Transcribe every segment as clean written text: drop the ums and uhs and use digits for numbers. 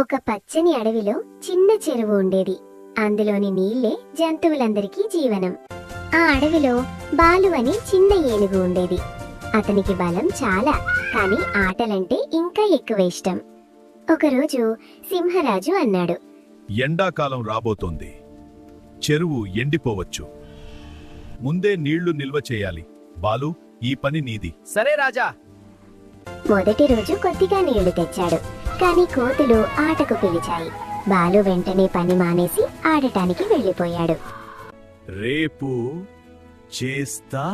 ఒక పచ్చని అడవిలో చిన్న చెరువు ఉండేది. అందులోని నీళ్లే జంతువులందరికీ జీవనం. ఆ అడవిలో బాలు అని చిన్న ఏనుగు ఉండేది. అతనికి బలం చాలా, కానీ ఆటలంటే ఇంకా ఎక్కువ ఇష్టం. ఒకరోజు సింహరాజు అన్నాడు, ఎండాకాలం రాబోతోంది. చెరువు ఎండిపోవచ్చు. ముందే నీళ్లు నిల్వ చేయాలి. బాలు, ఈ పని నీది. సరే రాజా. మొదటి రోజు కొద్దిగా నీళ్లు తెచ్చాడు, కానీ కోతులు ఆటకు పిలిచాయి. బాలు వెంటనే పని మానేసి ఆడటానికి వెళ్ళిపోయాడు. రేపు చేస్తా.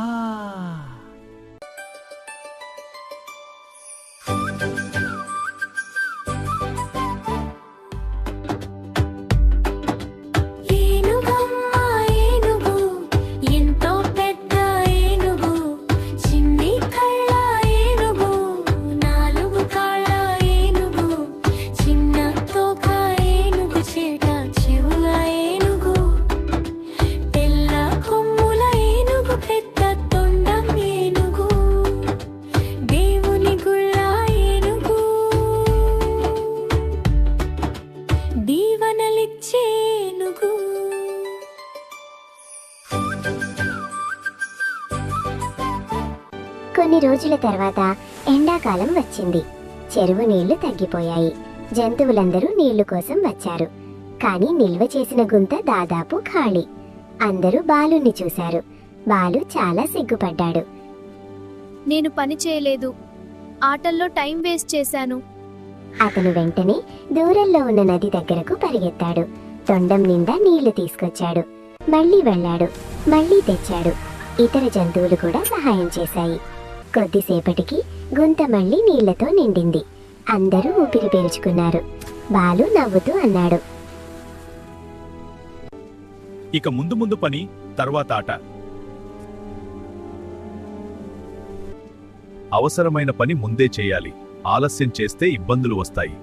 కొన్ని రోజుల తర్వాత ఎండాకాలం వచ్చింది. చెరువు నీళ్లు తగ్గిపోయాయి. జంతువులందరూ నీళ్లు కోసం వచ్చారు. కానీ నిల్వ చేసిన గుంత దాదాపు ఖాళీ. అందరూ బాలుని చూశారు. బాలు చాలా సిగ్గుపడ్డాడు. నేను పని చేయలేదు, ఆటల్లో టైం వేస్ట్ చేశాను. అతను వెంటనే దూరంలో ఉన్న నది దగ్గరకు పరిగెత్తాడు. తొండం నిండా నీళ్లు తీసుకొచ్చాడు. మళ్ళీ వెళ్ళాడు, మళ్ళీ తెచ్చాడు. ఇతర జంతువులు కూడా సహాయం చేశాయి. కొద్దిసేపటికి గుంత మళ్ళీ నీళ్లతో నిండింది. అందరూ ఊపిరి పీల్చుకున్నారు. బాలు నవ్వుతూ అన్నాడు, ఇక ముందు ముందు పని, తర్వాత ఆట. అవసరమైన పని ముందే చేయాలి. ఆలస్యం చేస్తే ఇబ్బందులు వస్తాయి.